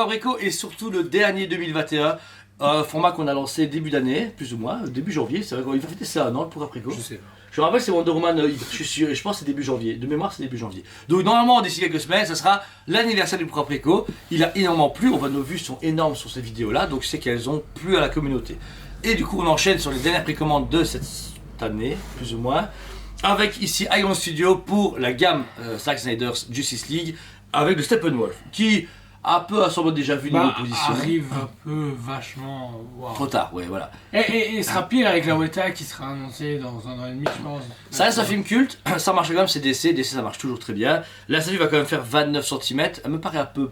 Préco est surtout le dernier 2021. Format qu'on a lancé début d'année, plus ou moins, début janvier. C'est vrai qu'il va fêter ça, non, le Pourquoi Préco? Je sais pas. Je me rappelle, c'est Wonder Woman, je suis sûr, je pense que c'est début janvier. De mémoire, c'est début janvier. Donc, normalement, d'ici quelques semaines, ça sera l'anniversaire du Pourquoi Préco. Il a énormément plu, nos vues sont énormes sur ces vidéos-là, donc je sais qu'elles ont plu à la communauté. Et du coup, on enchaîne sur les dernières précommandes de cette année, plus ou moins, avec ici Iron Studio pour la gamme Zack Snyder's Justice League, avec le Steppenwolf, qui un peu a sûrement déjà vu niveau position. Arrive un peu vachement. Wow. Trop tard, ouais, voilà. Et sera pire avec la Weta qui sera annoncée dans un an et demi, je pense. Ça reste un film culte, ça marche quand même, c'est DC, DC ça marche toujours très bien. La statue va quand même faire 29 cm, elle me paraît un peu.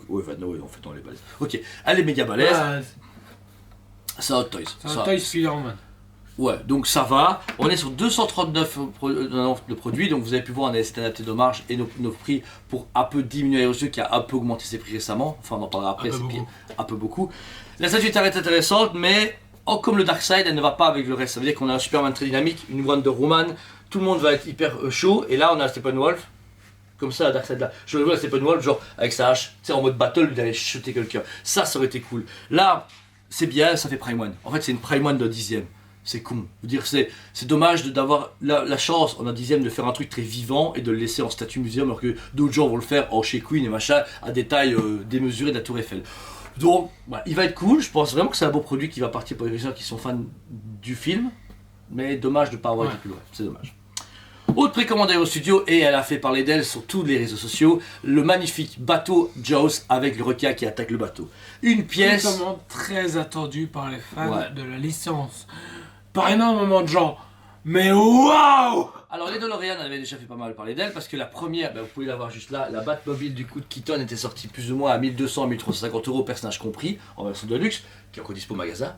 Ouais, 29, ouais, en fait, on les balèze. Ok, elle est méga balèze. Ah, c'est un Hot Toys. c'est un Toy Spider-Man. Ouais, donc ça va. On est sur 239 de produits, donc vous avez pu voir, on a essayé d'adapter nos marges et nos prix pour un peu diminuer les reçus qui a un peu augmenté ses prix récemment. Enfin, on en parlera après, un peu beaucoup. La statue est intéressante, mais comme le Darkseid, elle ne va pas avec le reste. Ça veut dire qu'on a un Superman très dynamique, une Wonder Woman, tout le monde va être hyper chaud, et là on a Steppenwolf. Comme ça, Darkseid là. Je le vois Steppenwolf, genre avec sa hache, tu sais, en mode battle, d'aller chuter quelqu'un. Ça aurait été cool. Là, c'est bien, ça fait Prime One. En fait, c'est une Prime One de 10ème. C'est con. Je veux dire, c'est dommage d'avoir la chance en un 10ème de faire un truc très vivant et de le laisser en statut muséum, alors que d'autres gens vont le faire en chez Queen et machin, à des tailles démesurées de la Tour Eiffel. Donc, voilà, il va être cool. Je pense vraiment que c'est un beau produit qui va partir pour les gens qui sont fans du film. Mais dommage de ne pas avoir été plus loin. C'est dommage. Autre précommandée au studio, et elle a fait parler d'elle sur tous les réseaux sociaux, le magnifique bateau Jaws avec le requin qui attaque le bateau. Une pièce. Une commande très attendue par les fans de la licence. Par énormément de gens. Mais waouh! Alors les DeLorean avaient déjà fait pas mal parler d'elle parce que la première, vous pouvez la voir juste là, la Batmobile du coup de Keaton était sortie plus ou moins à 1200 1350 €, personnage compris, en version de luxe, qui est encore dispo au magasin,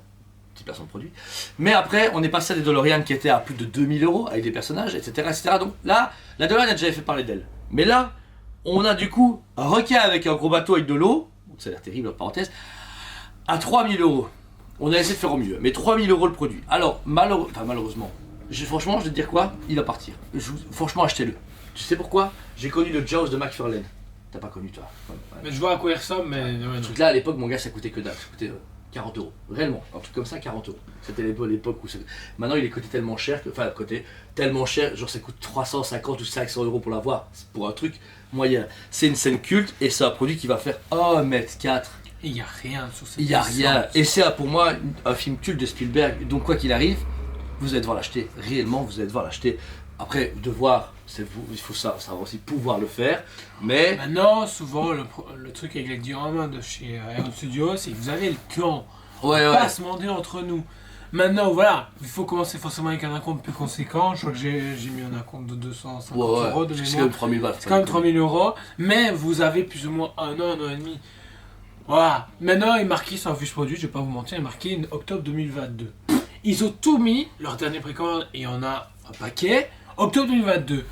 petit placement de produit. Mais après, on est passé à des DeLorean qui étaient à plus de 2000 € avec des personnages, etc. Donc là, la DeLorean a déjà fait parler d'elle. Mais là, on a du coup un requin avec un gros bateau avec de l'eau, ça a l'air terrible en parenthèse, à 3000 €. On a essayé de faire au mieux, mais 3000 € le produit. Alors, malheureusement, franchement, je vais te dire quoi, il va partir. Franchement, achetez-le. Tu sais pourquoi? J'ai connu le Jaws de McFarlane. T'as pas connu, toi? Ouais. Mais je vois à quoi il ressemble, mais. Ce truc-là, à l'époque, mon gars, ça coûtait que dalle. Ça coûtait 40 €. Réellement, un truc comme ça, 40 €. C'était l'époque où. Maintenant, il est coté tellement cher que. Enfin, tellement cher, genre ça coûte 350 ou 500 € pour l'avoir. C'est pour un truc moyen. C'est une scène culte et c'est un produit qui va faire 1,4 m. Il n'y a rien sur cette Il n'y a rien. Et c'est pour moi un film culte de Spielberg. Donc quoi qu'il arrive, vous allez devoir l'acheter. Réellement, vous allez devoir l'acheter. Après, devoir, c'est vous. Il faut ça aussi pouvoir le faire. Mais maintenant, souvent, le truc avec les dioramas de chez Iron Studio, c'est que vous avez le temps. Pas se demander entre nous. Maintenant, voilà, il faut commencer forcément avec un acompte plus conséquent. Je crois que j'ai mis un acompte de 250 € de mémoire. C'est quand même 3000 balles. C'est quand même 3000 €. Mais vous avez plus ou moins un an et demi. Voilà. Maintenant, il est marqué sur un fiche produit, je vais pas vous mentir, il est marqué octobre 2022. Ils ont tout mis, leur dernier précommande, et il y en a un paquet, octobre 2022.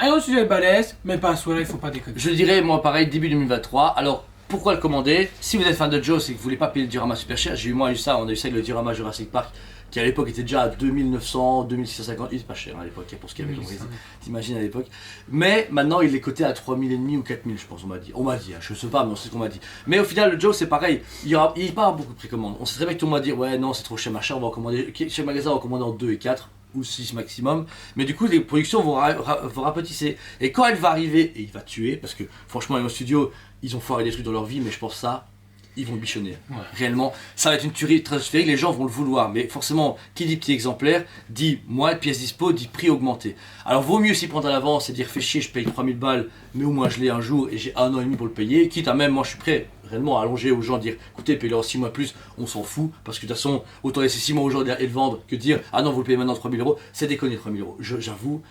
Iron Studio est balèze, mais pas à ce là il faut pas déconner. Je dirais, moi pareil, début 2023. Alors, pourquoi le commander? Si vous êtes fan de Jaws et que vous voulez pas payer le diorama super cher, on a eu ça avec le diorama Jurassic Park, qui à l'époque était déjà à 2900, 2650, il est pas cher à l'époque, pour ce qu'il y avait comme raison. T'imagines à l'époque. Mais maintenant il est coté à 3500 ou 4000 je pense, on m'a dit, je sais pas, mais c'est ce qu'on m'a dit. Mais au final le Joe c'est pareil, il n'y a pas beaucoup de précommandes. On sait très bien que tout le monde va dire ouais non c'est trop cher machin, on va commander, chez le magasin on va commander en 2 et 4 ou 6 maximum. Mais du coup les productions vont rapetisser. Et quand elle va arriver, et il va tuer, parce que franchement les studios ils ont foiré des trucs dans leur vie, mais je pense ça. Ils vont bichonner. Ouais. Réellement, ça va être une tuerie stratosphérique, les gens vont le vouloir. Mais forcément, qui dit petit exemplaire, dit moins de pièces dispo, dit prix augmenté. Alors vaut mieux s'y prendre à l'avance et dire fais chier, je paye 3000 balles, mais au moins je l'ai un jour et j'ai un an et demi pour le payer. Quitte à même, moi je suis prêt réellement à allonger aux gens, dire écoutez, payez-le en 6 mois plus, on s'en fout. Parce que de toute façon, autant laisser 6 mois aux gens et le vendre que dire ah non, vous le payez maintenant 3000 €. C'est déconné 3000 €. J'avoue,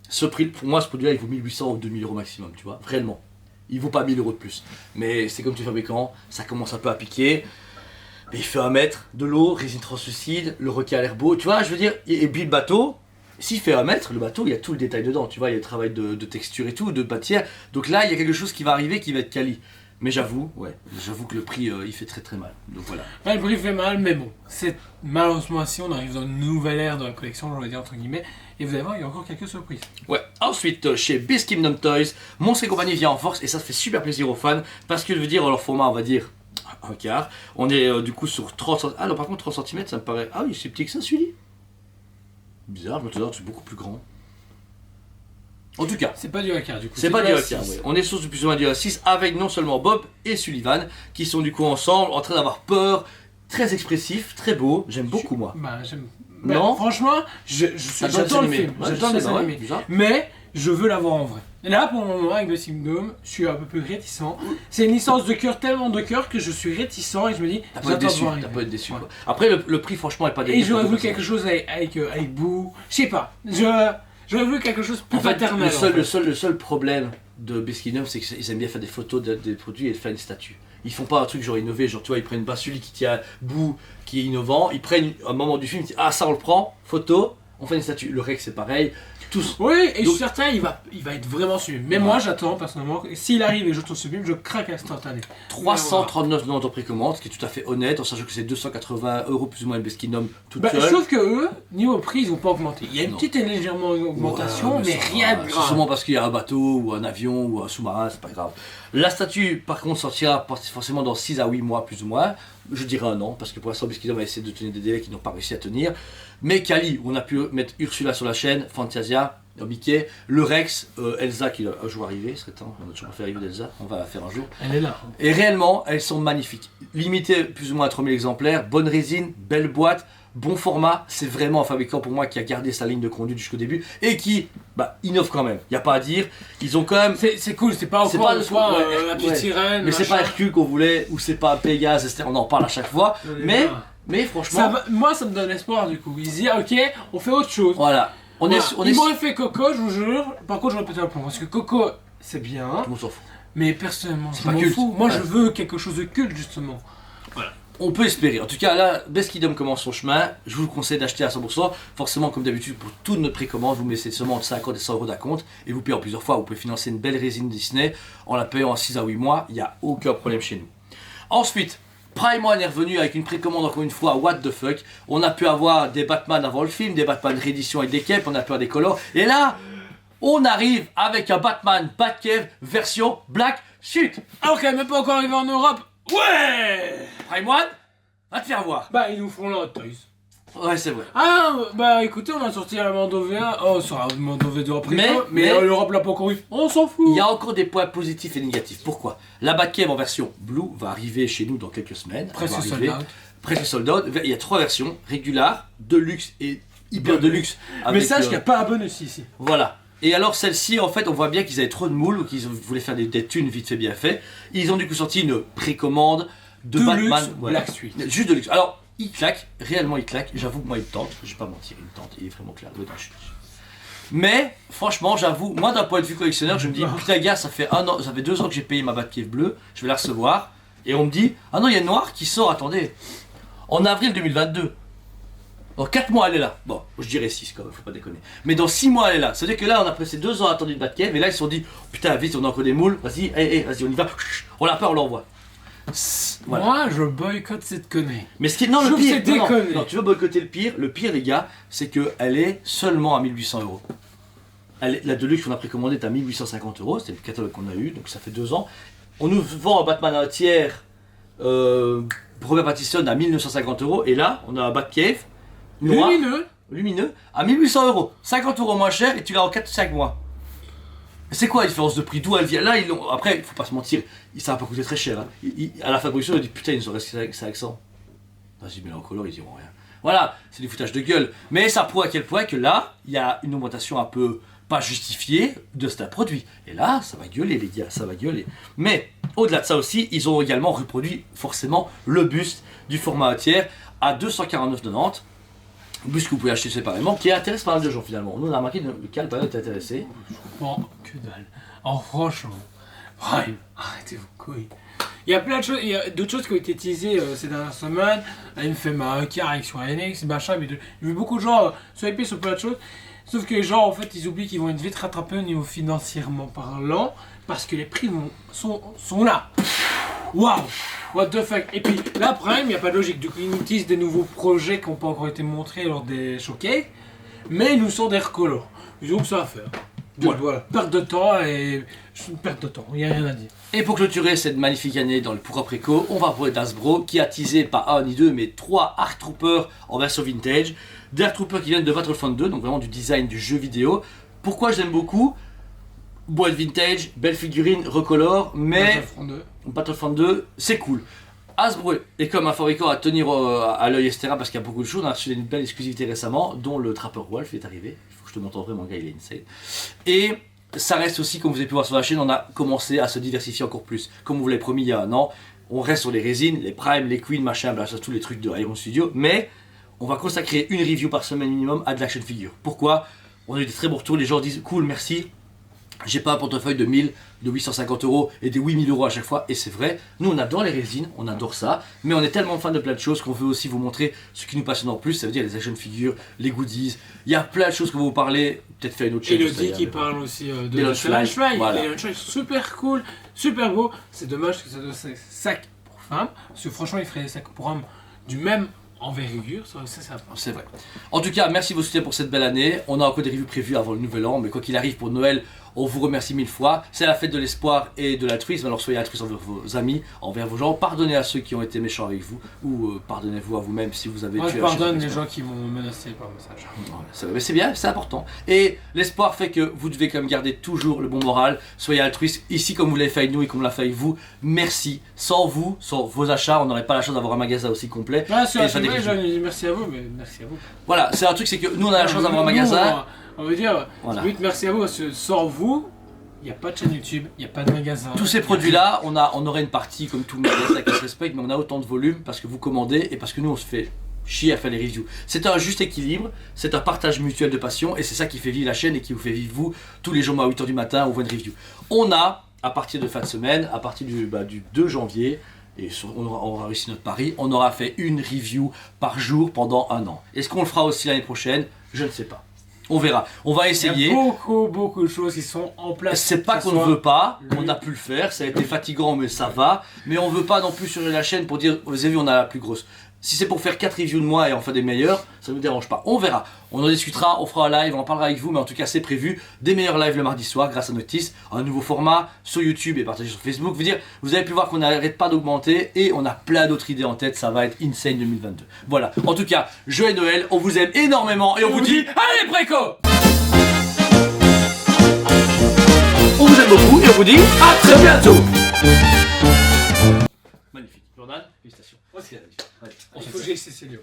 ce prix, pour moi, ce produit-là, il vaut 1800 ou 2000 € maximum, tu vois, réellement. Il vaut pas 1000 € de plus. Mais c'est comme tu fabricant, ça commence un peu à piquer. Mais il fait 1 mètre de l'eau, résine translucide, le requin a l'air beau. Tu vois, je veux dire, et puis le bateau, s'il fait 1 mètre, le bateau, il y a tout le détail dedans. Tu vois, il y a le travail de texture et tout, de matière. Donc là, il y a quelque chose qui va arriver qui va être quali. Mais j'avoue que le prix il fait très très mal. Donc voilà. Ouais, le prix fait mal, mais bon, c'est malheureusement ainsi, on arrive dans une nouvelle ère de la collection, j'aurais dire entre guillemets, et vous allez voir, il y a encore quelques surprises. Ouais. Ensuite, chez Beast Kingdom Toys, Monstres et compagnie vient en force et ça fait super plaisir aux fans parce que je veux dire, leur format, on va dire un quart. On est du coup sur 30 cm. Ah non, par contre, 30 cm, ça me paraît. Ah oui, c'est petit que ça, celui-là. Bizarre, je me disais, c'est beaucoup plus grand. En tout cas, C'est pas du A4 du coup. c'est pas du A6. A4, ouais. On est sur du plus ou moins du A6 avec non seulement Bob et Sullivan qui sont du coup ensemble en train d'avoir peur, très expressif, très beau. J'aime beaucoup moi. Bah, j'aime. Non. Franchement, j'adore le film, Ouais, j'adore je le sais, dessin ouais, animé. bizarre. Mais je veux l'avoir en vrai. Et là, pour le moment, avec Beast Kingdom, je suis un peu plus réticent. C'est une licence de cœur, tellement de cœur que je suis réticent et je me dis, T'as pas être j'attends de déçu, voir t'as arriver. pas être déçu. Ouais. Quoi. Après, le prix, franchement, est pas dégueu. Et j'aurais voulu quelque chose avec Boo. Je sais pas. J'aurais voulu quelque chose de plus En fait, paternel. le seul problème de Beast Kingdom, c'est qu'ils aiment bien faire des photos des produits et faire une statue. Ils font pas un truc genre innové, genre tu vois, ils prennent pas celui qui tient bout, qui est innovant, ils prennent un moment du film, ils disent ah ça on le prend, photo, on fait une statue. Le Rex c'est pareil, tous. Oui, et je Donc- suis certain, il va être vraiment sublime. Mais moi, j'attends personnellement, s'il arrive et je trouve sublime, je craque instantané. 339,90 en précommande, ce qui est tout à fait honnête, en sachant que c'est 280 € plus ou moins le Beast Kingdom toute Bah, je seule. trouve que eux, niveau prix, ils ont pas augmenté. Il y a une Non. petite et légèrement augmentation, Ouais, mais ça rien va. de C'est grave. sûrement parce qu'il y a un bateau ou un avion ou un sous-marin, c'est pas grave. La statue, par contre, sortira forcément dans 6 à 8 mois plus ou moins. Je dirais un an, parce que pour l'instant, Beast Kingdom va essayer de tenir des délais qu'ils n'ont pas réussi à tenir. Mais Kali, on a pu mettre Ursula sur la chaîne, Fantasia, Mickey, le Rex, Elsa qui un jour arriver, ce serait temps, on a toujours pas fait arriver d'Elsa, on va la faire un jour. Elle est là. Et réellement, elles sont magnifiques. Limitées plus ou moins à 3000 exemplaires, bonne résine, belle boîte, bon format. C'est vraiment un fabricant pour moi qui a gardé sa ligne de conduite jusqu'au début et qui innove quand même. Il n'y a pas à dire. Ils ont quand même. C'est cool, c'est pas C'est encore pas une le- fois ouais, la petite ouais. sirène. Mais c'est pas machin. Hercule qu'on voulait ou c'est pas Pégase, etc. On en parle à chaque fois. Mais franchement, Moi, ça me donne espoir du coup. Ils se disent, ok, on fait autre chose. voilà. On est. Ils m'auraient fait Coco, je vous jure. Par contre, j'aurais pété un plomb. Parce que Coco, c'est bien. On s'en fout. Mais personnellement, je pas m'en culte. fous. Moi, Ouais. je veux quelque chose de culte, justement. On peut espérer. En tout cas, là, Beast Kingdom commence son chemin. Je vous conseille d'acheter à 100%. Forcément, comme d'habitude, pour toute notre précommande, vous mettez seulement entre 50 et 100 € d'acompte et vous payez en plusieurs fois. Vous pouvez financer une belle résine Disney en la payant en 6 à 8 mois. Il n'y a aucun problème chez nous. Ensuite, Prime One est revenu avec une précommande encore une fois. What the fuck. On a pu avoir des Batman avant le film, des Batman réédition avec des capes, on a pu avoir des colors. Et là, on arrive avec un Batman Batcave version Black Suit. Alors qu'elle n'est même pas encore arrivée en Europe. Ouais. Prime One, va te faire voir. Bah, ils nous feront la Hot Toys. Ouais, c'est vrai. Ah, bah écoutez, on a sorti un Mando V1. Oh, ça un Mando V2 après. Mais- Mais l'Europe l'a pas encore eu. On s'en fout. Il y a encore des points positifs et négatifs. Pourquoi? La Batcave en version Blue va arriver chez nous dans quelques semaines. Elle Presque va arriver. sold out. Presque sold out. Il y a 3 versions, régular, deluxe et hyper deluxe. Mais avec, sache qu'il n'y a pas un bonus ici. Voilà. Et alors celle-ci, en fait, on voit bien qu'ils avaient trop de moules, ou qu'ils voulaient faire des thunes vite fait bien fait. Ils ont du coup sorti une précommande de Deluxe Batman. Black Suite. Juste de luxe. Alors, il claque, réellement il claque. J'avoue que moi il me tente, je vais pas mentir, il me tente, il est vraiment clair. Dedans, Mais franchement, j'avoue, moi d'un point de vue collectionneur, je me dis putain gars, ça fait 2 ans que j'ai payé ma Batcave bleue, je vais la recevoir. Et on me dit ah non, il y a une noire qui sort, attendez, en avril 2022. Dans 4 mois elle est là. Bon, je dirais 6 quand même, faut pas déconner. Mais dans 6 mois elle est là. C'est-à-dire que là on a passé 2 ans à attendre une Batcave et là ils se sont dit putain vite on a encore des moules, vas-y, vas-y on y va, on l'a pas, on l'envoie. Voilà. Moi, je boycotte cette connerie. Mais ce qui est non Je le trouve pire, que c'est déconné. non, tu veux boycotter le pire les gars, c'est que elle est seulement à 1800 €. La Deluxe qu'on a précommandée est à 1850 €, c'était le catalogue qu'on a eu, donc ça fait 2 ans. On nous vend un Batman à un tiers, Robert Pattinson à 1950 € et là on a un Batcave noir, lumineux à 1800 €, 50 € moins cher et tu l'as en 4-5 mois. C'est quoi la différence de prix? D'où elle vient? Là, après, il faut pas se mentir, ça va pas coûter très cher. Hein. À la fabrication, ils disent putain, ils nous ont resté 500. Vas-y, mais en couleur, ils diront rien. Voilà, c'est du foutage de gueule. Mais ça prouve à quel point que là, il y a une augmentation un peu pas justifiée de ce produit. Et là, ça va gueuler, les gars, ça va gueuler. Mais au-delà de ça aussi, ils ont également reproduit forcément le buste du format tiers à 249,90. Buste que vous pouvez acheter séparément, qui intéresse pas mal de gens finalement. Nous, on a remarqué que le Cal est intéressé. Bon, que dalle. Oh, franchement. Prime, arrêtez vos couilles. Il y a plein de choses, il y a d'autres choses qui ont été utilisées ces dernières semaines. Là, il me fait ma carré sur NX, machin, mais il y a beaucoup de gens swiper sur plein de choses. Sauf que les gens, en fait, ils oublient qu'ils vont être vite rattrapés au niveau financièrement parlant, parce que les prix sont là. Waouh! What the fuck? Et puis là, Prime, il n'y a pas de logique. Du coup, ils nous disent des nouveaux projets qui n'ont pas encore été montrés lors des showcases, mais ils nous sortent des recolors. Ils ont que ça à faire. Voilà. Perte de temps et. Une perte de temps, il n'y a rien à dire. Et pour clôturer cette magnifique année dans le Pourquoi Préco, on va parler d'Hasbro qui a teasé pas un ni deux mais 3 Arc Troopers en version vintage. Des Arc Troopers qui viennent de Battlefront 2, donc vraiment du design du jeu vidéo. Pourquoi je l'aime beaucoup? Boîte vintage, belle figurine, recolore, mais Battlefront 2, c'est cool. Hasbro est comme un fabricant à tenir à l'œil, etc. parce qu'il y a beaucoup de choses. On a reçu une belle exclusivité récemment, dont le Trapper Wolf est arrivé. Il faut que je te montre vraiment, mon gars, il est insane. Et ça reste aussi, comme vous avez pu voir sur la chaîne, on a commencé à se diversifier encore plus. Comme on vous l'avait promis il y a un an, on reste sur les résines, les Prime, les Queen, machin, blah, tous les trucs de Iron Studio. Mais on va consacrer une review par semaine minimum à de l'action figure. Pourquoi? On a eu des très bons retours, les gens disent cool, merci. J'ai pas un portefeuille de 1000, de 850 euros et de 8000 euros à chaque fois, et c'est vrai, nous on adore les résines, on adore ça, mais on est tellement fan de plein de choses qu'on veut aussi vous montrer ce qui nous passionne en plus, ça veut dire les action figures, les goodies, il y a plein de choses que vous parlez, peut-être faire une autre chaîne. Elodie qui parle aussi de Lunchlife, voilà. Les Lunchlife super cool, super beau, c'est dommage que ça doit être sac pour femmes, parce que franchement il ferait des sacs pour hommes du même envergure, c'est vrai. En tout cas, merci de vos soutiens pour cette belle année. On a encore des reviews prévues avant le nouvel an, mais quoi qu'il arrive pour Noël, on vous remercie 1000 fois. C'est la fête de l'espoir et de l'altruisme, alors soyez altruistes envers vos amis, envers vos gens. Pardonnez à ceux qui ont été méchants avec vous, ou pardonnez-vous à vous-même si vous avez tué. Moi je pardonne les gens qui m'ont menacé par message. Mais c'est bien, c'est important. Et l'espoir fait que vous devez quand même garder toujours le bon moral. Soyez altruistes, ici comme vous l'avez fait avec nous et comme on l'a fait avec vous. Merci. Sans vous, sans vos achats, on n'aurait pas la chance d'avoir un magasin aussi complet. Merci à vous, mais merci à vous. Voilà, c'est un truc, c'est que nous on a la chance d'avoir un magasin. On veut dire, voilà. Merci à vous, parce que sans vous, il n'y a pas de chaîne YouTube, il n'y a pas de magasin. Tous ces produits-là, on aurait une partie comme tout le magasin qui se respecte, mais on a autant de volume parce que vous commandez et parce que nous on se fait chier à faire les reviews. C'est un juste équilibre, c'est un partage mutuel de passion et c'est ça qui fait vivre la chaîne et qui vous fait vivre vous tous les jours à 8h du matin, on voit une review. On a, à partir de fin de semaine, à partir du 2 janvier, et on aura réussi notre pari, on aura fait une review par jour pendant un an. Est-ce qu'on le fera aussi l'année prochaine? Je ne sais pas. On verra. On va essayer. Il y a beaucoup de choses qui sont en place. C'est pas qu'on ne veut pas, on a pu le faire, ça a été fatigant mais ça va. Mais on veut pas non plus sur la chaîne pour dire, vous avez vu, on a la plus grosse. Si c'est pour faire 4 reviews de moi et en faire des meilleurs, ça ne nous dérange pas. On verra. On en discutera, on fera un live, on en parlera avec vous, mais en tout cas c'est prévu. Des meilleurs lives le mardi soir grâce à Notice, un nouveau format sur YouTube et partagé sur Facebook. Vous avez pu voir qu'on n'arrête pas d'augmenter et on a plein d'autres idées en tête, ça va être insane 2022. Voilà. En tout cas, joyeux Noël, on vous aime énormément et on vous dit allez préco! On vous aime beaucoup et on vous dit à très bientôt! Magnifique. Jordan, félicitations. Il faut que j'aille Cécilio.